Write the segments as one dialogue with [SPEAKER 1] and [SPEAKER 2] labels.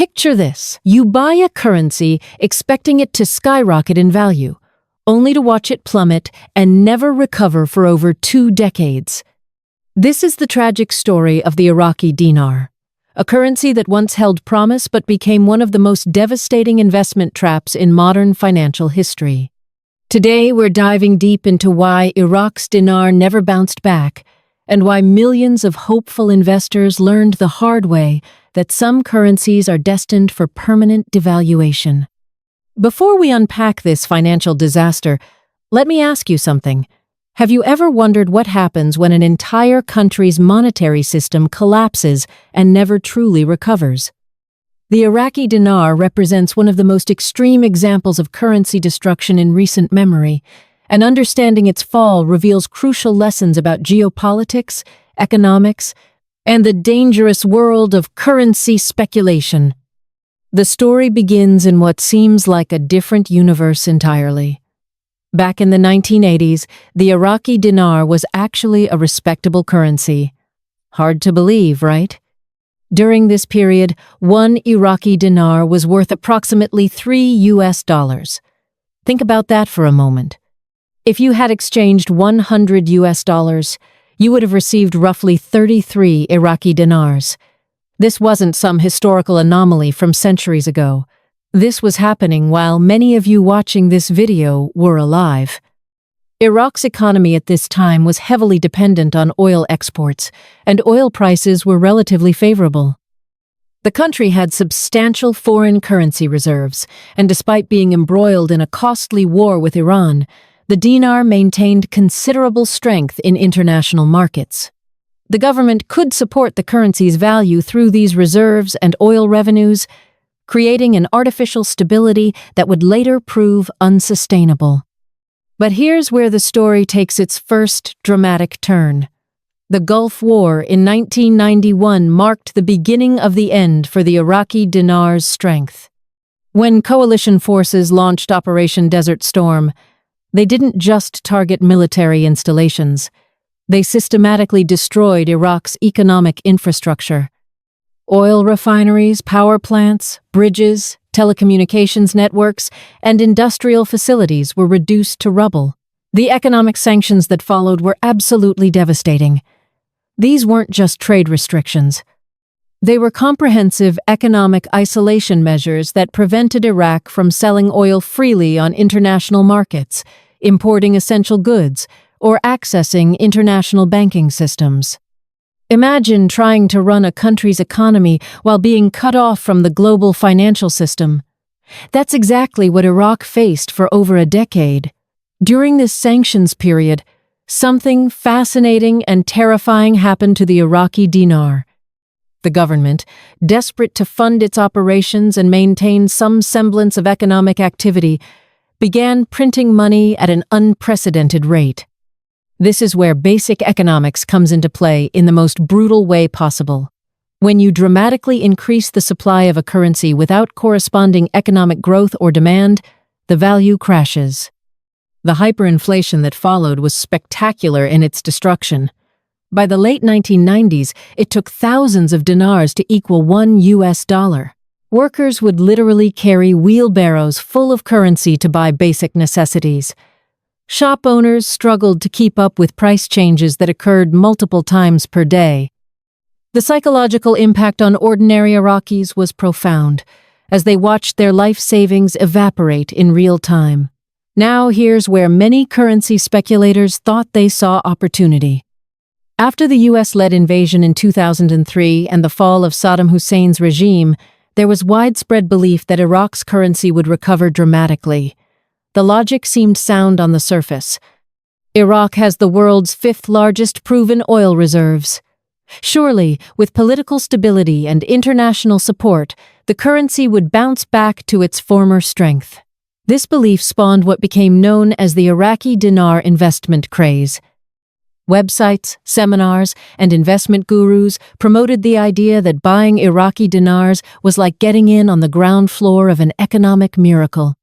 [SPEAKER 1] Picture this. You buy a currency expecting it to skyrocket in value, only to watch it plummet and never recover for over 2 decades. This is the tragic story of the Iraqi dinar, a currency that once held promise but became one of the most devastating investment traps in modern financial history. Today, we're diving deep into why Iraq's dinar never bounced back, and why millions of hopeful investors learned the hard way that some currencies are destined for permanent devaluation. Before we unpack this financial disaster, let me ask you something. Have you ever wondered what happens when an entire country's monetary system collapses and never truly recovers? The Iraqi dinar represents one of the most extreme examples of currency destruction in recent memory, and understanding its fall reveals crucial lessons about geopolitics, economics, and the dangerous world of currency speculation. The story begins in what seems like a different universe entirely. Back in the 1980s, the Iraqi dinar was actually a respectable currency. Hard to believe, right? During this period, one Iraqi dinar was worth approximately $3. Think about that for a moment. If you had exchanged $100, you would have received roughly 33 Iraqi dinars. This wasn't some historical anomaly from centuries ago. This was happening while many of you watching this video were alive. Iraq's economy at this time was heavily dependent on oil exports, and oil prices were relatively favorable. The country had substantial foreign currency reserves, and despite being embroiled in a costly war with Iran, the dinar maintained considerable strength in international markets. The government could support the currency's value through these reserves and oil revenues, creating an artificial stability that would later prove unsustainable. But here's where the story takes its first dramatic turn. The Gulf War in 1991 marked the beginning of the end for the Iraqi dinar's strength. When coalition forces launched Operation Desert Storm, they didn't just target military installations. They systematically destroyed Iraq's economic infrastructure. Oil refineries, power plants, bridges, telecommunications networks, and industrial facilities were reduced to rubble. The economic sanctions that followed were absolutely devastating. These weren't just trade restrictions. They were comprehensive economic isolation measures that prevented Iraq from selling oil freely on international markets, importing essential goods, or accessing international banking systems. Imagine trying to run a country's economy while being cut off from the global financial system. That's exactly what Iraq faced for over a decade. During this sanctions period, something fascinating and terrifying happened to the Iraqi dinar. The government, desperate to fund its operations and maintain some semblance of economic activity, began printing money at an unprecedented rate. This is where basic economics comes into play in the most brutal way possible. When you dramatically increase the supply of a currency without corresponding economic growth or demand, the value crashes. The hyperinflation that followed was spectacular in its destruction. By the late 1990s, it took thousands of dinars to equal $1. Workers would literally carry wheelbarrows full of currency to buy basic necessities. Shop owners struggled to keep up with price changes that occurred multiple times per day. The psychological impact on ordinary Iraqis was profound, as they watched their life savings evaporate in real time. Now here's where many currency speculators thought they saw opportunity. After the US-led invasion in 2003 and the fall of Saddam Hussein's regime, there was widespread belief that Iraq's currency would recover dramatically. The logic seemed sound on the surface. Iraq has the world's 5th largest proven oil reserves. Surely, with political stability and international support, the currency would bounce back to its former strength. This belief spawned what became known as the Iraqi dinar investment craze. Websites, seminars, and investment gurus promoted the idea that buying Iraqi dinars was like getting in on the ground floor of an economic miracle.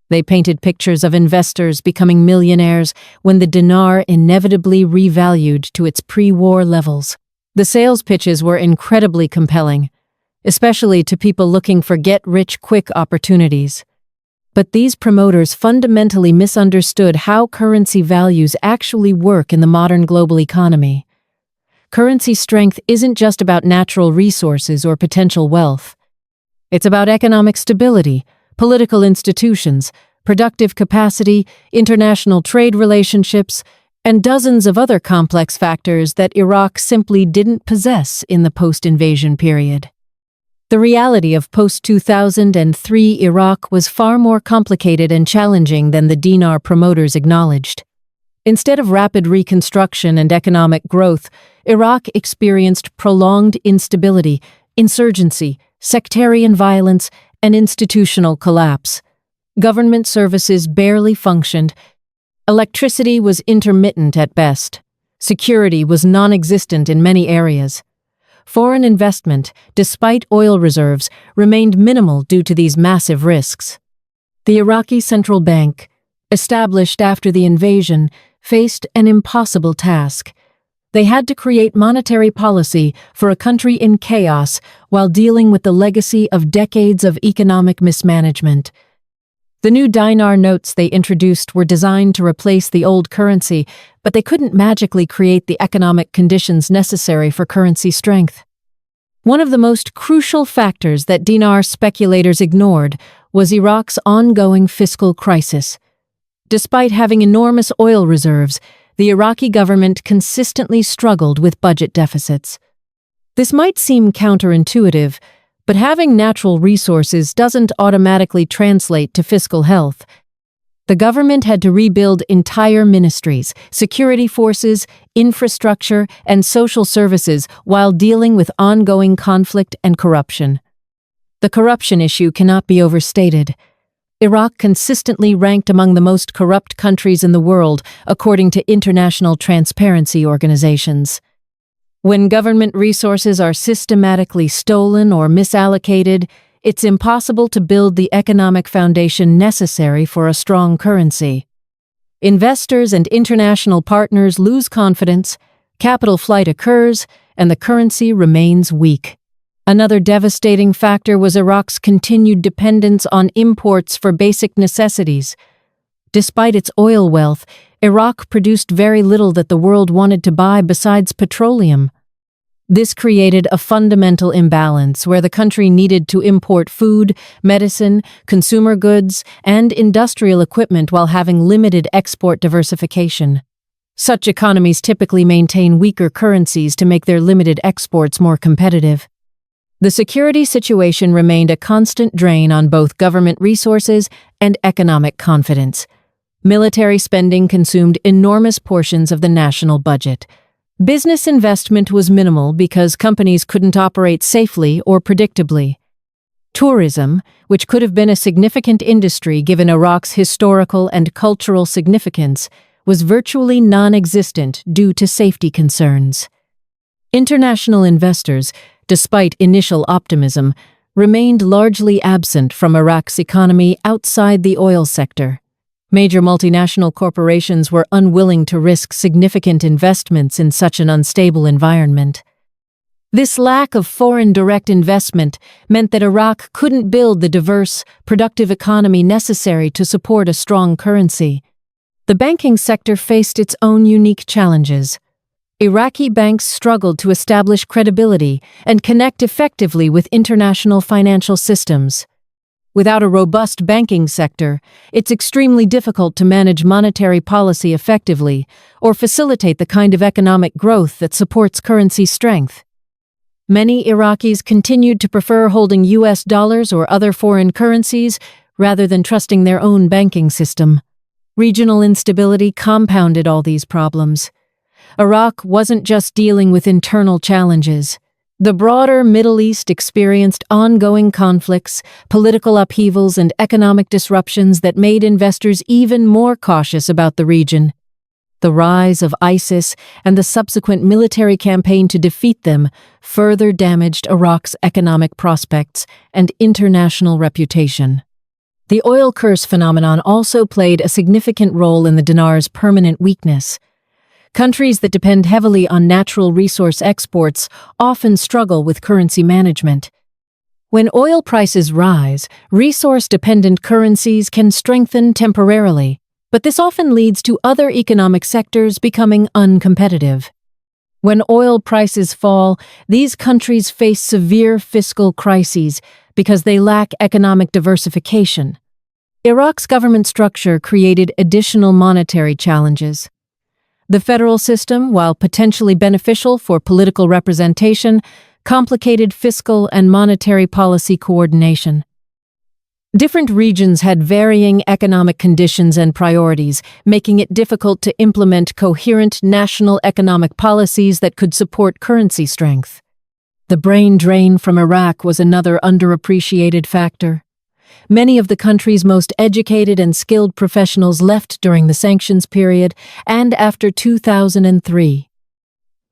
[SPEAKER 1] They painted pictures of investors becoming millionaires when the dinar inevitably revalued to its pre-war levels. The sales pitches were incredibly compelling. especially to people looking for get-rich-quick opportunities. But these promoters fundamentally misunderstood how currency values actually work in the modern global economy. Currency strength isn't just about natural resources or potential wealth. It's about economic stability, political institutions, productive capacity, international trade relationships, and dozens of other complex factors that Iraq simply didn't possess in the post-invasion period. The reality of post-2003 Iraq was far more complicated and challenging than the dinar promoters acknowledged. Instead of rapid reconstruction and economic growth, Iraq experienced prolonged instability, insurgency, sectarian violence, and institutional collapse. Government services barely functioned. Electricity was intermittent at best. Security was non-existent in many areas. Foreign investment, despite oil reserves, remained minimal due to these massive risks. The Iraqi Central Bank, established after the invasion, faced an impossible task. They had to create monetary policy for a country in chaos while dealing with the legacy of decades of economic mismanagement. The new dinar notes they introduced were designed to replace the old currency, but they couldn't magically create the economic conditions necessary for currency strength. One of the most crucial factors that dinar speculators ignored was Iraq's ongoing fiscal crisis. Despite having enormous oil reserves, the Iraqi government consistently struggled with budget deficits. This might seem counterintuitive, but having natural resources doesn't automatically translate to fiscal health. The government had to rebuild entire ministries, security forces, infrastructure, and social services while dealing with ongoing conflict and corruption. The corruption issue cannot be overstated. Iraq consistently ranked among the most corrupt countries in the world, according to international transparency organizations. When government resources are systematically stolen or misallocated, it's impossible to build the economic foundation necessary for a strong currency. Investors and international partners lose confidence, capital flight occurs, and the currency remains weak. Another devastating factor was Iraq's continued dependence on imports for basic necessities. Despite its oil wealth, Iraq produced very little that the world wanted to buy besides petroleum. This created a fundamental imbalance where the country needed to import food, medicine, consumer goods, and industrial equipment while having limited export diversification. Such economies typically maintain weaker currencies to make their limited exports more competitive. The security situation remained a constant drain on both government resources and economic confidence. Military spending consumed enormous portions of the national budget. Business investment was minimal because companies couldn't operate safely or predictably. Tourism, which could have been a significant industry given Iraq's historical and cultural significance, was virtually non-existent due to safety concerns. International investors, despite initial optimism, remained largely absent from Iraq's economy outside the oil sector. Major multinational corporations were unwilling to risk significant investments in such an unstable environment. This lack of foreign direct investment meant that Iraq couldn't build the diverse, productive economy necessary to support a strong currency. The banking sector faced its own unique challenges. Iraqi banks struggled to establish credibility and connect effectively with international financial systems. Without a robust banking sector, it's extremely difficult to manage monetary policy effectively or facilitate the kind of economic growth that supports currency strength. Many Iraqis continued to prefer holding US dollars or other foreign currencies rather than trusting their own banking system. Regional instability compounded all these problems. Iraq wasn't just dealing with internal challenges. The broader Middle East experienced ongoing conflicts, political upheavals, and economic disruptions that made investors even more cautious about the region. The rise of ISIS and the subsequent military campaign to defeat them further damaged Iraq's economic prospects and international reputation. The oil curse phenomenon also played a significant role in the dinar's permanent weakness. Countries that depend heavily on natural resource exports often struggle with currency management. When oil prices rise, resource-dependent currencies can strengthen temporarily, but this often leads to other economic sectors becoming uncompetitive. When oil prices fall, these countries face severe fiscal crises because they lack economic diversification. Iraq's government structure created additional monetary challenges. The federal system, while potentially beneficial for political representation, complicated fiscal and monetary policy coordination. Different regions had varying economic conditions and priorities, making it difficult to implement coherent national economic policies that could support currency strength. The brain drain from Iraq was another underappreciated factor. Many of the country's most educated and skilled professionals left during the sanctions period and after 2003.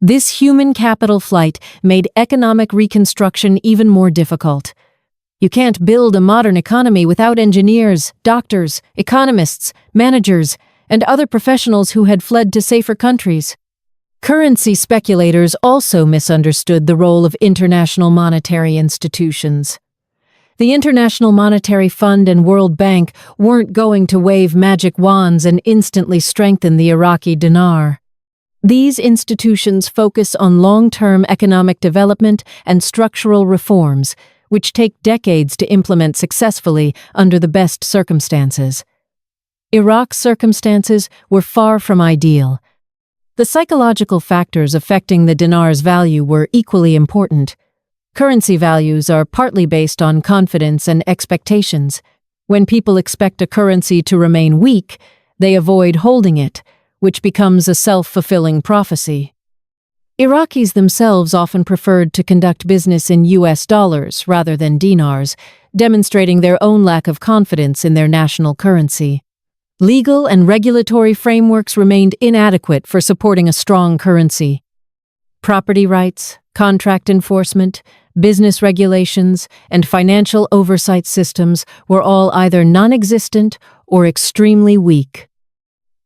[SPEAKER 1] This human capital flight made economic reconstruction even more difficult. You can't build a modern economy without engineers, doctors, economists, managers, and other professionals who had fled to safer countries. Currency speculators also misunderstood the role of international monetary institutions. The International Monetary Fund and World Bank weren't going to wave magic wands and instantly strengthen the Iraqi dinar. These institutions focus on long-term economic development and structural reforms, which take decades to implement successfully under the best circumstances. Iraq's circumstances were far from ideal. The psychological factors affecting the dinar's value were equally important. Currency values are partly based on confidence and expectations. When people expect a currency to remain weak, they avoid holding it, which becomes a self-fulfilling prophecy. Iraqis themselves often preferred to conduct business in US dollars rather than dinars, demonstrating their own lack of confidence in their national currency. Legal and regulatory frameworks remained inadequate for supporting a strong currency. Property rights, contract enforcement, business regulations, and financial oversight systems were all either non-existent or extremely weak.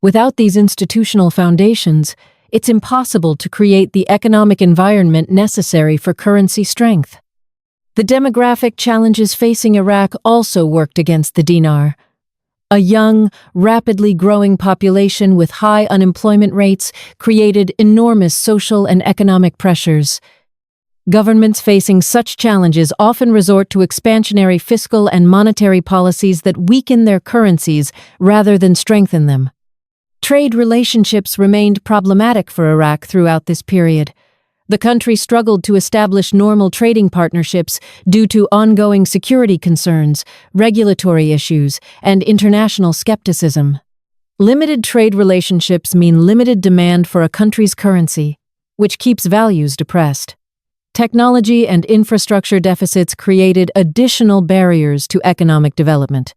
[SPEAKER 1] Without these institutional foundations, it's impossible to create the economic environment necessary for currency strength. The demographic challenges facing Iraq also worked against the dinar. A young, rapidly growing population with high unemployment rates created enormous social and economic pressures. Governments facing such challenges often resort to expansionary fiscal and monetary policies that weaken their currencies rather than strengthen them. Trade relationships remained problematic for Iraq throughout this period. The country struggled to establish normal trading partnerships due to ongoing security concerns, regulatory issues, and international skepticism. Limited trade relationships mean limited demand for a country's currency, which keeps values depressed. Technology and infrastructure deficits created additional barriers to economic development.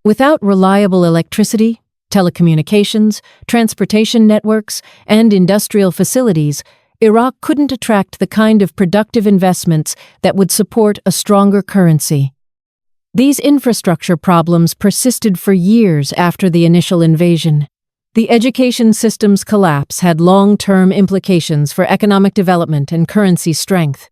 [SPEAKER 1] Without reliable electricity, telecommunications, transportation networks, and industrial facilities, Iraq couldn't attract the kind of productive investments that would support a stronger currency. These infrastructure problems persisted for years after the initial invasion. The education system's collapse had long-term implications for economic development and currency strength.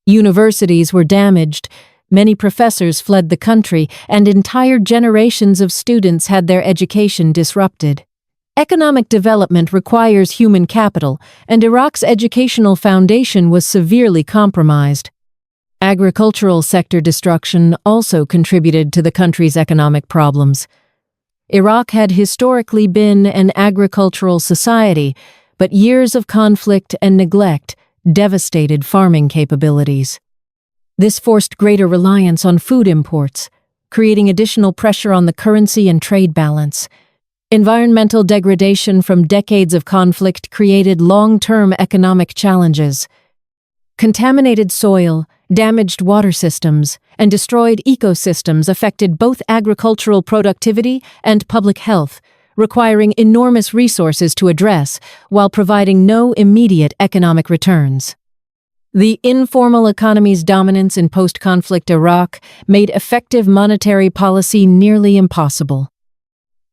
[SPEAKER 1] Universities were damaged, many professors fled the country, and entire generations of students had their education disrupted. Economic development requires human capital, and Iraq's educational foundation was severely compromised. Agricultural sector destruction also contributed to the country's economic problems. Iraq had historically been an agricultural society, but years of conflict and neglect devastated farming capabilities. This forced greater reliance on food imports, creating additional pressure on the currency and trade balance. Environmental degradation from decades of conflict created long-term economic challenges. Contaminated soil, damaged water systems, and destroyed ecosystems affected both agricultural productivity and public health, requiring enormous resources to address while providing no immediate economic returns. The informal economy's dominance in post-conflict Iraq made effective monetary policy nearly impossible.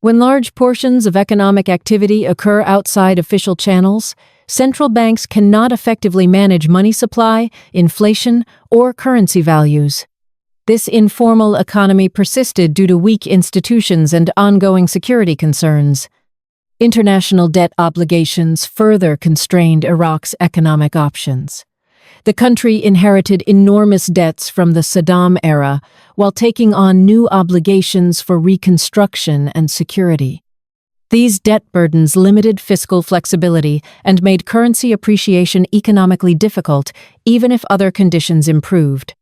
[SPEAKER 1] When large portions of economic activity occur outside official channels, central banks cannot effectively manage money supply, inflation, or currency values. This informal economy persisted due to weak institutions and ongoing security concerns. International debt obligations further constrained Iraq's economic options. The country inherited enormous debts from the Saddam era while taking on new obligations for reconstruction and security. These debt burdens limited fiscal flexibility and made currency appreciation economically difficult, even if other conditions improved.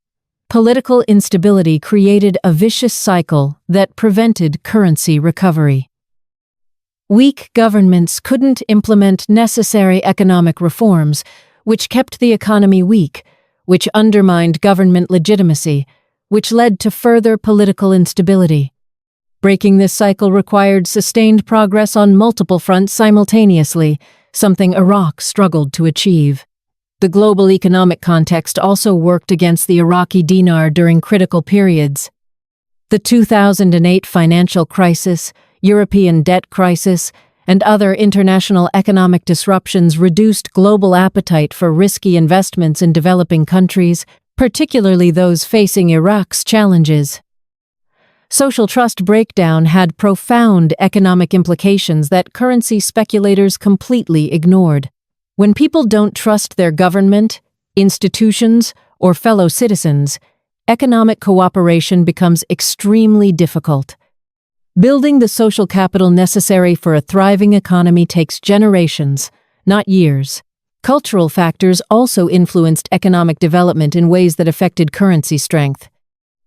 [SPEAKER 1] Political instability created a vicious cycle that prevented currency recovery. Weak governments couldn't implement necessary economic reforms, which kept the economy weak, which undermined government legitimacy, which led to further political instability. Breaking this cycle required sustained progress on multiple fronts simultaneously, something Iraq struggled to achieve. The global economic context also worked against the Iraqi dinar during critical periods. The 2008 financial crisis, European debt crisis, and other international economic disruptions reduced global appetite for risky investments in developing countries, particularly those facing Iraq's challenges. Social trust breakdown had profound economic implications that currency speculators completely ignored. When people don't trust their government, institutions, or fellow citizens, economic cooperation becomes extremely difficult. Building the social capital necessary for a thriving economy takes generations, not years. Cultural factors also influenced economic development in ways that affected currency strength.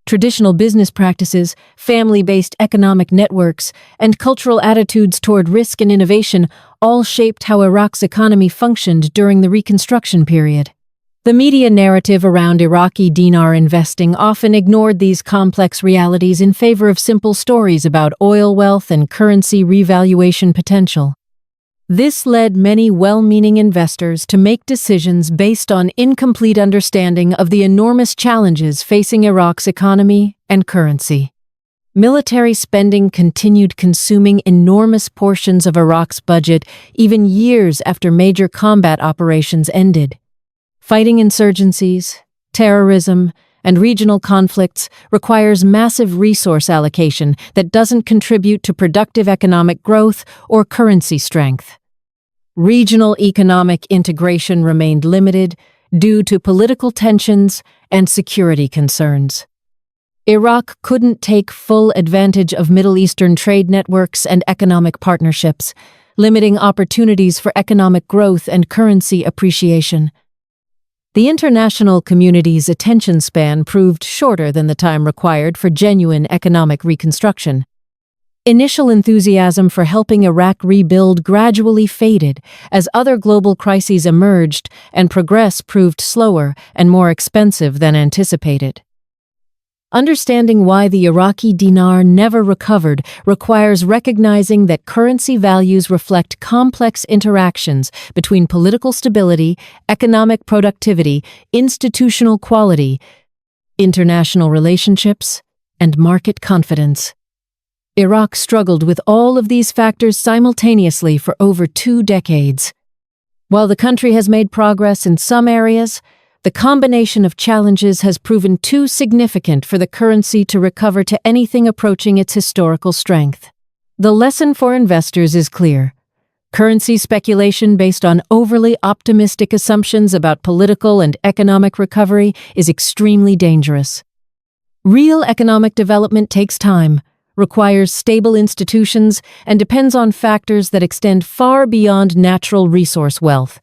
[SPEAKER 1] Traditional business practices, family-based economic networks, and cultural attitudes toward risk and innovation all shaped how Iraq's economy functioned during the Reconstruction period. The media narrative around Iraqi dinar investing often ignored these complex realities in favor of simple stories about oil wealth and currency revaluation potential. This led many well-meaning investors to make decisions based on incomplete understanding of the enormous challenges facing Iraq's economy and currency. Military spending continued consuming enormous portions of Iraq's budget even years after major combat operations ended. Fighting insurgencies, terrorism, and regional conflicts requires massive resource allocation that doesn't contribute to productive economic growth or currency strength. Regional economic integration remained limited due to political tensions and security concerns. Iraq couldn't take full advantage of Middle Eastern trade networks and economic partnerships, limiting opportunities for economic growth and currency appreciation. The international community's attention span proved shorter than the time required for genuine economic reconstruction. Initial enthusiasm for helping Iraq rebuild gradually faded as other global crises emerged and progress proved slower and more expensive than anticipated. Understanding why the Iraqi dinar never recovered requires recognizing that currency values reflect complex interactions between political stability, economic productivity, institutional quality, international relationships, and market confidence. Iraq struggled with all of these factors simultaneously for over 2 decades. While the country has made progress in some areas, the combination of challenges has proven too significant for the currency to recover to anything approaching its historical strength. The lesson for investors is clear. Currency speculation based on overly optimistic assumptions about political and economic recovery is extremely dangerous. Real economic development takes time, requires stable institutions, and depends on factors that extend far beyond natural resource wealth.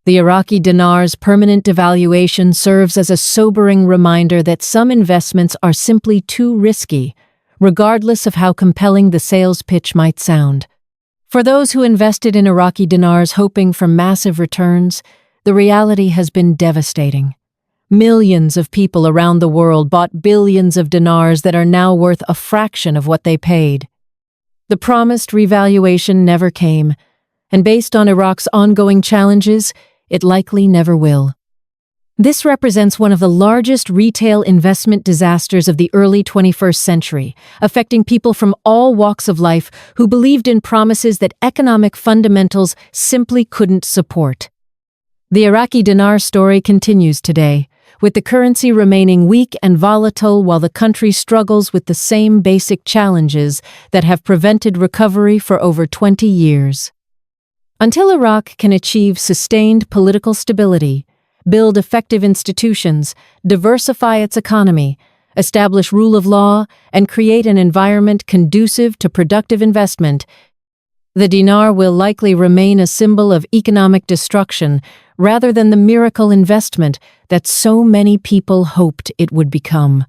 [SPEAKER 1] The Iraqi dinar's permanent devaluation serves as a sobering reminder that some investments are simply too risky, regardless of how compelling the sales pitch might sound. For those who invested in Iraqi dinars hoping for massive returns, the reality has been devastating. Millions of people around the world bought billions of dinars that are now worth a fraction of what they paid. The promised revaluation never came, and based on Iraq's ongoing challenges, it likely never will. This represents one of the largest retail investment disasters of the early 21st century, affecting people from all walks of life who believed in promises that economic fundamentals simply couldn't support. The Iraqi dinar story continues today, with the currency remaining weak and volatile while the country struggles with the same basic challenges that have prevented recovery for over 20 years. Until Iraq can achieve sustained political stability, build effective institutions, diversify its economy, establish rule of law, and create an environment conducive to productive investment, the dinar will likely remain a symbol of economic destruction rather than the miracle investment that so many people hoped it would become.